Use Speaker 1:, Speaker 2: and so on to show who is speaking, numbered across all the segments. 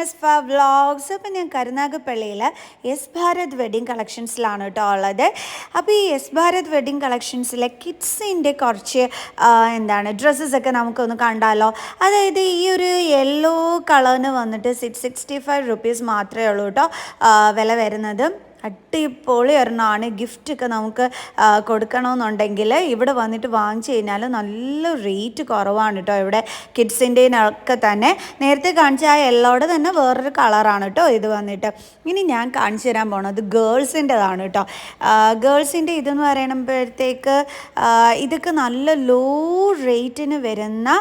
Speaker 1: എസ്ഫ vlogs. അപ്പം ഞാൻ കരുനാഗപ്പള്ളിയിൽ S Bharat wedding കളക്ഷൻസിലാണ് കേട്ടോ ഉള്ളത്. അപ്പോൾ ഈ എസ് ഭാരത് വെഡിങ് കളക്ഷൻസിലെ കിഡ്സിൻ്റെ കുറച്ച് ഡ്രസ്സസൊക്കെ നമുക്കൊന്ന് കണ്ടാലോ. അതായത് ഈ ഒരു യെല്ലോ കളറിന് വന്നിട്ട് 665 റുപ്പീസ് മാത്രമേ ഉള്ളൂ കേട്ടോ വില വരുന്നത്. അടിപൊളി ഒരെണ്ണമാണ്. ഗിഫ്റ്റൊക്കെ നമുക്ക് കൊടുക്കണമെന്നുണ്ടെങ്കിൽ ഇവിടെ വന്നിട്ട് വാങ്ങിച്ചു കഴിഞ്ഞാൽ നല്ല റേറ്റ് കുറവാണ് കേട്ടോ. ഇവിടെ കിഡ്സിൻ്റെയൊക്കെ തന്നെ നേരത്തെ കാണിച്ച ആ യെല്ലോടെ തന്നെ വേറൊരു കളറാണ് കേട്ടോ ഇത് വന്നിട്ട്. ഇനി ഞാൻ കാണിച്ചു തരാൻ പോണത് ഗേൾസിൻ്റെതാണ് കേട്ടോ. ഗേൾസിൻ്റെ ഇതെന്ന് പറയുമ്പോഴത്തേക്ക് ഇതൊക്കെ നല്ല ലോ റേറ്റിന് വരുന്ന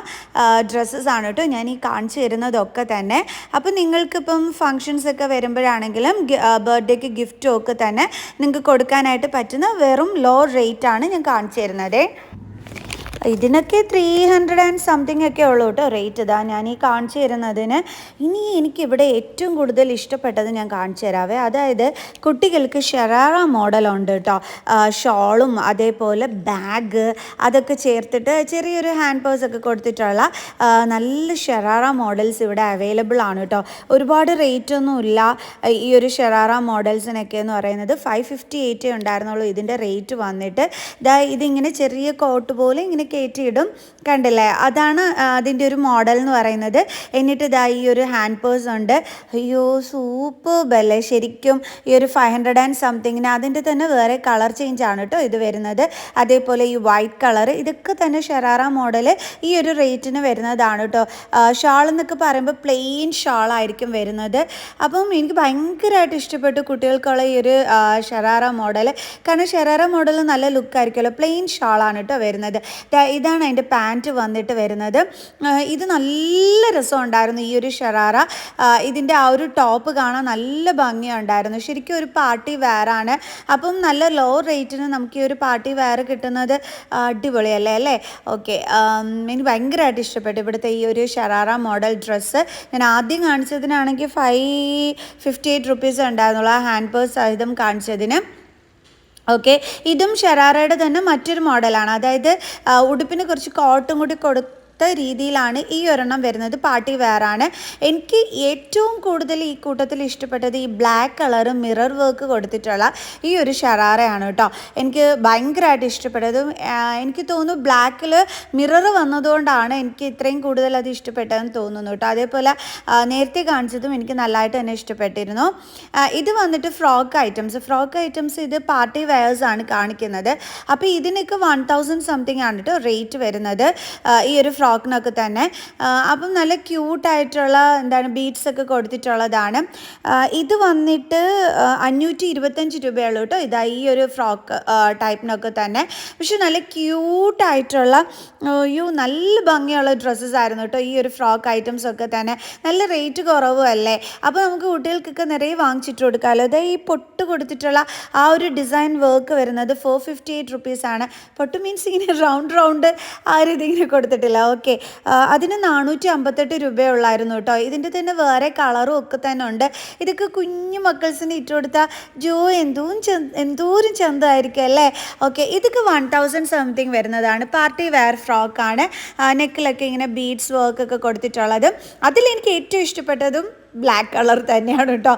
Speaker 1: ഡ്രസ്സസാണ് കേട്ടോ ഞാൻ ഈ കാണിച്ചു തരുന്നതൊക്കെ തന്നെ. അപ്പോൾ നിങ്ങൾക്കിപ്പം ഫങ്ഷൻസൊക്കെ വരുമ്പോഴാണെങ്കിലും ബർത്ത്ഡേക്ക് ഗിഫ്റ്റ് ഒക്കെ തന്നെ നിങ്ങൾക്ക് കൊടുക്കാനായിട്ട് പറ്റുന്ന വെറും ലോ റേറ്റ് ആണ് ഞാൻ കാണിച്ചു തരുന്നത്. ഇതിനൊക്കെ 300 ആൻഡ് സംതിങ് ഒക്കെ ഉള്ളൂ കേട്ടോ റേറ്റ്. ഇതാ ഞാൻ ഈ കാണിച്ചു തരുന്നതിന്. ഇനി എനിക്കിവിടെ ഏറ്റവും കൂടുതൽ ഇഷ്ടപ്പെട്ടത് ഞാൻ കാണിച്ചു തരാവേ. അതായത് കുട്ടികൾക്ക് ഷറാറ മോഡലുണ്ട് കേട്ടോ. ഷോളും അതേപോലെ ബാഗ് അതൊക്കെ ചേർത്തിട്ട് ചെറിയൊരു ഹാൻഡ് പേഴ്സൊക്കെ കൊടുത്തിട്ടുള്ള നല്ല ഷറാറ മോഡൽസ് ഇവിടെ അവൈലബിൾ ആണ് കേട്ടോ. ഒരുപാട് റേറ്റൊന്നും ഇല്ല ഈ ഒരു ഷറാറ മോഡൽസിനൊക്കെ എന്ന് പറയുന്നത്. 558 ഉണ്ടായിരുന്നുള്ളൂ ഇതിൻ്റെ റേറ്റ് വന്നിട്ട്. ഇതിങ്ങനെ ചെറിയ കോട്ട് പോലെ ഇങ്ങനെ കയറ്റിയിടും, കണ്ടില്ലേ? അതാണ് അതിൻ്റെ ഒരു മോഡൽ എന്ന് പറയുന്നത്. എന്നിട്ട് ഈ ഒരു ഹാൻഡ് പേഴ്സ് ഉണ്ട്. അയ്യോ സൂപ്പർബല്ലേ ശരിക്കും. ഈ ഒരു 500 ആൻഡ് സംതിങ്ങിന് അതിൻ്റെ തന്നെ വേറെ കളർ ചേഞ്ച് ആണ് കേട്ടോ ഇത് വരുന്നത്. അതേപോലെ ഈ വൈറ്റ് കളർ ഇതൊക്കെ തന്നെ ഷറാറ മോഡൽ ഈ ഒരു റേറ്റിന് വരുന്നതാണ് കേട്ടോ. ഷാൾ എന്നൊക്കെ പറയുമ്പോൾ പ്ലെയിൻ ഷാളായിരിക്കും വരുന്നത്. അപ്പം എനിക്ക് ഭയങ്കരമായിട്ട് ഇഷ്ടപ്പെട്ടു കുട്ടികൾക്കുള്ള ഈ ഒരു ഷറാറ മോഡൽ. കാരണം ഷറാറ മോഡൽ നല്ല ലുക്കായിരിക്കുമല്ലോ. പ്ലെയിൻ ഷാളാണ് കേട്ടോ വരുന്നത്. ഇതാണ് അതിൻ്റെ പാൻറ്റ് വന്നിട്ട് വരുന്നത്. ഇത് നല്ല രസമുണ്ടായിരുന്നു ഈ ഒരു ഷറാറ. ഇതിൻ്റെ ആ ഒരു ടോപ്പ് കാണാൻ നല്ല ഭംഗിയുണ്ടായിരുന്നു. ശരിക്കും ഒരു പാർട്ടി വെയറാണ്. അപ്പം നല്ല ലോ റേറ്റിന് നമുക്ക് ഈ ഒരു പാർട്ടി വെയർ കിട്ടുന്നത് അടിപൊളിയല്ലേ അല്ലേ? ഓക്കെ, എനിക്ക് ഭയങ്കരമായിട്ട് ഇഷ്ടപ്പെട്ടു ഇവിടുത്തെ ഈ ഒരു ഷറാറ മോഡൽ ഡ്രസ്സ്. ഞാൻ ആദ്യം കാണിച്ചതിനാണെങ്കിൽ 558 റുപ്പീസ് ഉണ്ടായിരുന്നുള്ളൂ ആ ഹാൻഡ് പേഴ്സ് സഹിതം കാണിച്ചതിന്. ഓക്കെ, ഇതും ഷറാറയുടെ തന്നെ മറ്റൊരു മോഡലാണ്. അതായത് ഉടുപ്പിന് കുറച്ച് കോട്ടും കൂടി രീതിയിലാണ് ഈ ഒരെണ്ണം വരുന്നത്. പാർട്ടി വെയറാണ്. എനിക്ക് ഏറ്റവും കൂടുതൽ ഈ കൂട്ടത്തിൽ ഇഷ്ടപ്പെട്ടത് ഈ ബ്ലാക്ക് കളർ മിറർ വർക്ക് കൊടുത്തിട്ടുള്ള ഈ ഒരു ഷറാറയാണ് കേട്ടോ. എനിക്ക് ഭയങ്കരമായിട്ട് ഇഷ്ടപ്പെട്ടതും. എനിക്ക് തോന്നുന്നു ബ്ലാക്കിൽ മിറർ വന്നതുകൊണ്ടാണ് എനിക്ക് ഇത്രയും കൂടുതൽ അത് ഇഷ്ടപ്പെട്ടതെന്ന് തോന്നുന്നു കേട്ടോ. അതേപോലെ നേരത്തെ കാണിച്ചതും എനിക്ക് നല്ലതായിട്ട് തന്നെ ഇഷ്ടപ്പെട്ടിരുന്നു. ഇത് വന്നിട്ട് ഫ്രോക്ക് ഐറ്റംസ് ഇത് പാർട്ടി വെയേഴ്സാണ് കാണിക്കുന്നത്. അപ്പോൾ ഇതിനൊക്കെ 1000 സംതിങ് ആണ് കേട്ടോ റേറ്റ് വരുന്നത് ഈ ഒരു ഫ്രോക്കിനൊക്കെ തന്നെ. അപ്പം നല്ല ക്യൂട്ടായിട്ടുള്ള ബീഡ്സ് ഒക്കെ കൊടുത്തിട്ടുള്ളതാണ്. ഇത് വന്നിട്ട് 525 രൂപയുള്ളൂ കേട്ടോ. ഈ ഒരു ഫ്രോക്ക് ടൈപ്പിനൊക്കെ തന്നെ. പക്ഷെ നല്ല ക്യൂട്ടായിട്ടുള്ള നല്ല ഭംഗിയുള്ള ഡ്രസ്സസ് ആയിരുന്നു കേട്ടോ ഈ ഒരു ഫ്രോക്ക് ഐറ്റംസ് ഒക്കെ തന്നെ. നല്ല റേറ്റ് കുറവും അല്ലേ. അപ്പോൾ നമുക്ക് കുട്ടികൾക്കൊക്കെ നിറയെ വാങ്ങിച്ചിട്ട് കൊടുക്കാമല്ലോ. ഈ പൊട്ട് കൊടുത്തിട്ടുള്ള ആ ഒരു ഡിസൈൻ വർക്ക് വരുന്നത് 458 റുപ്പീസാണ്. പൊട്ട് മീൻസ് ഇങ്ങനെ റൗണ്ട് ആ ഒരു ഇതിങ്ങനെ കൊടുത്തിട്ടില്ല. ഓക്കെ, അതിന് 458 രൂപയുള്ളായിരുന്നു കേട്ടോ. ഇതിൻ്റെ തന്നെ വേറെ കളറും ഒക്കെ തന്നെ ഉണ്ട്. ഇതൊക്കെ കുഞ്ഞു മക്കൾസിന് ഇട്ട് കൊടുത്താൽ എന്തോരം ചന്തമായിരിക്കും അല്ലേ. ഓക്കെ, ഇതൊക്കെ 1000 സംതിങ് വരുന്നതാണ്. Party wear ഫ്രോക്കാണ്. നെക്കിലൊക്കെ ഇങ്ങനെ ബീഡ്സ് വർക്കൊക്കെ കൊടുത്തിട്ടുള്ളത്. അതിലെനിക്ക് ഏറ്റവും ഇഷ്ടപ്പെട്ടതും ബ്ലാക്ക് കളർ തന്നെയാണ് കേട്ടോ.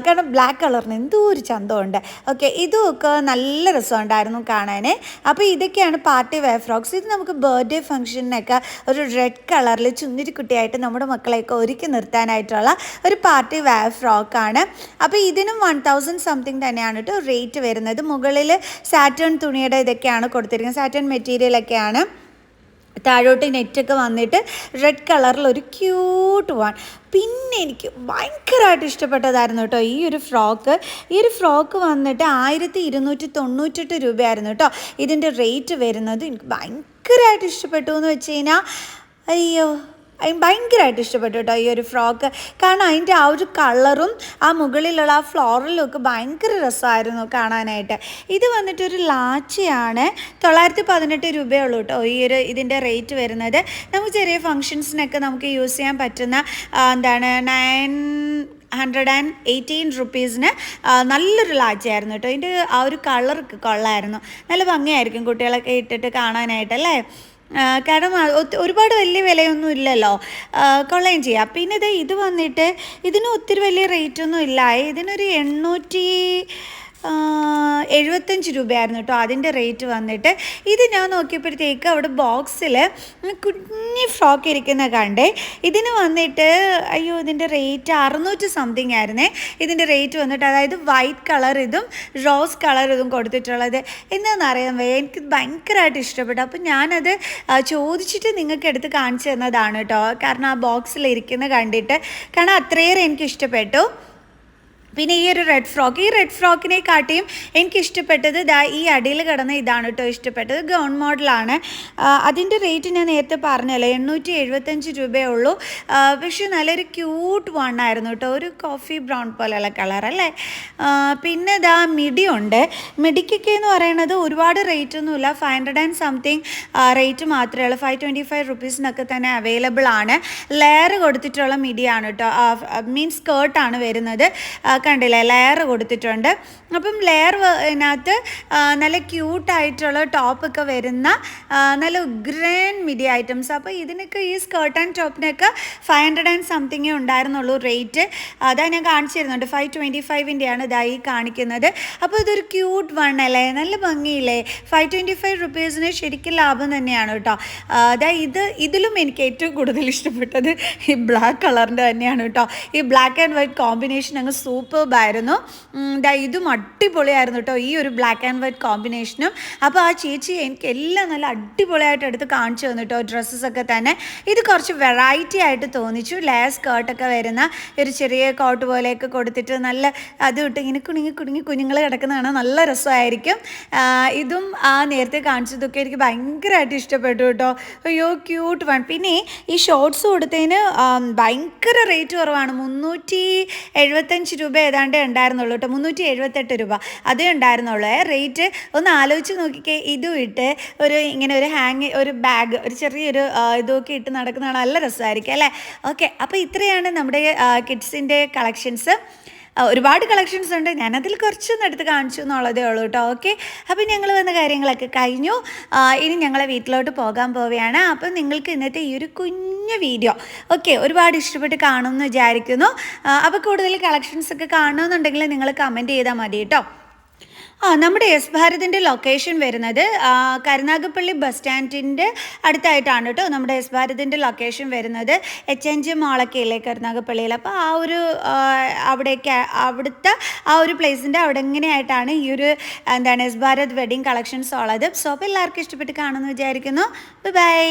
Speaker 1: കാരണം ബ്ലാക്ക് കളറിന് എന്തോ ഒരു ചന്തമുണ്ട്. ഓക്കെ, ഇതുമൊക്കെ നല്ല രസമുണ്ടായിരുന്നു കാണാൻ. അപ്പോൾ ഇതൊക്കെയാണ് പാർട്ടി വെയർ ഫ്രോക്സ്. ഇത് നമുക്ക് ബർത്ത്ഡേ ഫംഗ്ഷനൊക്കെ ഒരു റെഡ് കളറിൽ ചുന്തിരിക്കുട്ടിയായിട്ട് നമ്മുടെ മക്കളെയൊക്കെ ഒരുക്കി നിർത്താനായിട്ടുള്ള ഒരു പാർട്ടി വെയർ ഫ്രോക്കാണ്. അപ്പോൾ ഇതിനും 1000 സംതിങ് തന്നെയാണ് കേട്ടോ റേറ്റ് വരുന്നത്. മുകളിൽ സാറ്റേൺ തുണിയുടെ ഇതൊക്കെയാണ് കൊടുത്തിരിക്കുന്നത്. സാറ്റേൺ മെറ്റീരിയലൊക്കെയാണ്. താഴോട്ട് നെറ്റൊക്കെ വന്നിട്ട് റെഡ് കളറിൽ ഒരു ക്യൂട്ട് വൺ. പിന്നെ എനിക്ക് ഭയങ്കരമായിട്ട് ഇഷ്ടപ്പെട്ടതായിരുന്നു കേട്ടോ ഈ ഒരു ഫ്രോക്ക്. ഈ ഒരു ഫ്രോക്ക് വന്നിട്ട് 1298 രൂപയായിരുന്നു കേട്ടോ ഇതിൻ്റെ റേറ്റ് വരുന്നത്. എനിക്ക് ഭയങ്കരമായിട്ട് ഇഷ്ടപ്പെട്ടു എന്ന് വെച്ച് കഴിഞ്ഞാൽ അയ്യോ ഭയങ്കരമായിട്ട് ഇഷ്ടപ്പെട്ടു കേട്ടോ ഈ ഒരു ഫ്രോക്ക്. കാരണം അതിൻ്റെ ആ ഒരു കളറും ആ മുകളിലുള്ള ആ ഫ്ലോറലും ഒക്കെ ഭയങ്കര രസമായിരുന്നു കാണാനായിട്ട്. ഇത് വന്നിട്ടൊരു ലാച്ചയാണ്. 918 രൂപയുള്ളൂ കേട്ടോ ഇതിൻ്റെ റേറ്റ് വരുന്നത്. നമുക്ക് ചെറിയ ഫങ്ഷൻസിനൊക്കെ നമുക്ക് യൂസ് ചെയ്യാൻ പറ്റുന്ന 118 റുപ്പീസിന് നല്ലൊരു ലാച്ചയായിരുന്നു കേട്ടോ. ഇതിൻ്റെ ആ ഒരു കളറൊക്കെ കൊള്ളായിരുന്നു. നല്ല ഭംഗിയായിരിക്കും കുട്ടികളൊക്കെ ഇട്ടിട്ട് കാണാനായിട്ടല്ലേ. കാരണം ഒരുപാട് വലിയ വിലയൊന്നും ഇല്ലല്ലോ, കൊള്ളുകയും ചെയ്യാം. പിന്നെ ഇത് വന്നിട്ട് ഇതിന് ഒത്തിരി വലിയ റേറ്റൊന്നും ഇല്ല. ഇതിനൊരു 875 രൂപയായിരുന്നു കേട്ടോ അതിൻ്റെ റേറ്റ് വന്നിട്ട്. ഇത് ഞാൻ നോക്കിയപ്പോഴത്തേക്ക് അവിടെ ബോക്സിൽ കുഞ്ഞി ഫ്രോക്ക് ഇരിക്കുന്ന കണ്ടേ. ഇതിന് വന്നിട്ട് അയ്യോ ഇതിൻ്റെ റേറ്റ് 600 സംതിങ് ആയിരുന്നേ ഇതിൻ്റെ റേറ്റ് വന്നിട്ട്. അതായത് വൈറ്റ് കളർ ഇതും റോസ് കളർ ഇതും കൊടുത്തിട്ടുള്ളത്. എന്താണെന്നറിയാൻ വയ്യ, എനിക്ക് ഭയങ്കരമായിട്ട് ഇഷ്ടപ്പെട്ടു. അപ്പം ഞാനത് ചോദിച്ചിട്ട് നിങ്ങൾക്ക് എടുത്ത് കാണിച്ചു തന്നതാണ് കേട്ടോ. കാരണം ആ ബോക്സിൽ ഇരിക്കുന്ന കണ്ടിട്ട്, കാരണം അത്രയേറെ എനിക്ക് ഇഷ്ടപ്പെട്ടു. പിന്നെ ഈ ഒരു റെഡ് ഫ്രോക്കിനെ കാട്ടിയും എനിക്കിഷ്ടപ്പെട്ടത് ഈ അടിയിൽ കിടന്ന ഇതാണ് കേട്ടോ ഇഷ്ടപ്പെട്ടത്. ഗൗൺ മോഡലാണ്. അതിൻ്റെ റേറ്റ് ഞാൻ നേരത്തെ പറഞ്ഞല്ലോ 875 രൂപയേ ഉള്ളൂ. പക്ഷേ നല്ലൊരു ക്യൂട്ട് വണ്ണായിരുന്നു കേട്ടോ, ഒരു കോഫി ബ്രൗൺ പോലെയുള്ള കളർ അല്ലേ. പിന്നെ മിഡിയുണ്ട്. മിഡിക്കൊക്കെ എന്ന് പറയുന്നത് ഒരുപാട് റേറ്റൊന്നുമില്ല, 500 and സംതിങ് റേറ്റ് മാത്രമേ ഉള്ളൂ. 525 റുപ്പീസിനൊക്കെ തന്നെ അവൈലബിൾ ആണ്. ലെയർ കൊടുത്തിട്ടുള്ള മിഡിയാണ് കേട്ടോ, മീൻസ് സ്കേർട്ടാണ് വരുന്നത്. കണ്ടില്ലേ, ലെയർ കൊടുത്തിട്ടുണ്ട്. അപ്പം ലെയറിനകത്ത് നല്ല ക്യൂട്ടായിട്ടുള്ള ടോപ്പൊക്കെ വരുന്ന നല്ല ഉഗ്രൻ മിഡി ഐറ്റംസ്. അപ്പോൾ ഇതിനൊക്കെ ഈ സ്കേർട്ട് ആൻഡ് ടോപ്പിനൊക്കെ 500 and സംതിങ്ങേ ഉണ്ടായിരുന്നുള്ളൂ റേറ്റ്. അതാ ഞാൻ കാണിച്ചു തരുന്നുണ്ട്. 525-ൻ്റെയാണ് ഈ കാണിക്കുന്നത്. അപ്പോൾ ഇതൊരു ക്യൂട്ട് വൺ അല്ലേ, നല്ല ഭംഗിയില്ലേ. 525 റുപ്പീസിന് ശരിക്കും ലാഭം തന്നെയാണ് കേട്ടോ. ഇതിലും എനിക്ക് ഏറ്റവും കൂടുതൽ ഇഷ്ടപ്പെട്ടത് ഈ ബ്ലാക്ക് കളറിൻ്റെ തന്നെയാണ് കേട്ടോ. ഈ ബ്ലാക്ക് ആൻഡ് വൈറ്റ് കോമ്പിനേഷൻ അങ്ങ് സൂപ്പർബായിരുന്നു. ഇതും അടിപൊളിയായിരുന്നു കേട്ടോ, ഈ ഒരു ബ്ലാക്ക് ആൻഡ് വൈറ്റ് കോമ്പിനേഷനും. അപ്പോൾ ആ ചേച്ചി എനിക്ക് എല്ലാം നല്ല അടിപൊളിയായിട്ട് എടുത്ത് കാണിച്ചു തന്നു കേട്ടോ, ഡ്രസ്സസൊക്കെ തന്നെ. ഇത് കുറച്ച് വെറൈറ്റി ആയിട്ട് തോന്നിച്ചു. ലെയർ സ്കേർട്ടൊക്കെ വരുന്ന ഒരു ചെറിയ കോട്ട് പോലെയൊക്കെ കൊടുത്തിട്ട് നല്ല അത് ഇട്ട് ഇങ്ങനെ കുടുങ്ങി കുഞ്ഞുങ്ങൾ കിടക്കുന്നതാണ്, നല്ല രസമായിരിക്കും. ഇതും നേരത്തെ കാണിച്ചതൊക്കെ എനിക്ക് ഭയങ്കരമായിട്ട് ഇഷ്ടപ്പെട്ടു കേട്ടോ. അയ്യോ ക്യൂട്ട് വൺ. പിന്നെ ഈ ഷോർട്സ് കൊടുത്തതിന് ഭയങ്കര റേറ്റ് കുറവാണ്. 375 രൂപ ഏതാണ്ട് ഉണ്ടായിരുന്നുള്ളൂ കേട്ടോ, 378 രൂപ അതേ ഉണ്ടായിരുന്നുള്ളൂ റേറ്റ്. ഒന്ന് ആലോചിച്ച് നോക്കിക്കേ, ഇതും ഇട്ട് ഇങ്ങനെ ഒരു ഒരു ബാഗ്, ഒരു ചെറിയൊരു ഇതൊക്കെ ഇട്ട് നടക്കുന്നതാണ്, നല്ല രസമായിരിക്കും അല്ലേ. ഓക്കെ, അപ്പോൾ ഇത്രയാണ് നമ്മുടെ കിഡ്സിൻ്റെ കളക്ഷൻസ്. ഒരുപാട് കളക്ഷൻസ് ഉണ്ട്, ഞാനതിൽ കുറച്ചൊന്നും എടുത്ത് കാണിച്ചു എന്നുള്ളതേ ഉള്ളൂ കേട്ടോ. ഓക്കെ, അപ്പോൾ ഞങ്ങൾ വന്ന കാര്യങ്ങളൊക്കെ കഴിഞ്ഞു. ഇനി ഞങ്ങളെ വീട്ടിലോട്ട് പോകാൻ പോവുകയാണ്. അപ്പം നിങ്ങൾക്ക് ഇന്നത്തെ ഈ ഒരു കുഞ്ഞു വീഡിയോ ഒരുപാട് ഇഷ്ടപ്പെട്ട് കാണുമെന്ന് വിചാരിക്കുന്നു. അപ്പോൾ കൂടുതൽ കളക്ഷൻസൊക്കെ കാണണമെന്നുണ്ടെങ്കിൽ നിങ്ങൾ കമൻറ്റ് ചെയ്താൽ മതി കേട്ടോ. നമ്മുടെ എസ് ഭാരതിൻ്റെ ലൊക്കേഷൻ വരുന്നത് കരുനാഗപ്പള്ളി ബസ് സ്റ്റാൻഡിൻ്റെ അടുത്തായിട്ടാണ് കേട്ടോ. നമ്മുടെ എസ് ഭാരതിൻ്റെ ലൊക്കേഷൻ വരുന്നത് HNG മോളൊക്കെ ഇല്ലേ കരുനാഗപ്പള്ളിയിൽ. അപ്പോൾ ആ ഒരു അവിടുത്തെ ആ ഒരു പ്ലേസിൻ്റെ അവിടെ എങ്ങനെയായിട്ടാണ് ഈ ഒരു എസ് ഭാരത് വെഡിങ് കളക്ഷൻസ് ഉള്ളത്. സോ അപ്പോൾ എല്ലാവർക്കും ഇഷ്ടപ്പെട്ട് കാണുമെന്ന് വിചാരിക്കുന്നു. ബൈ.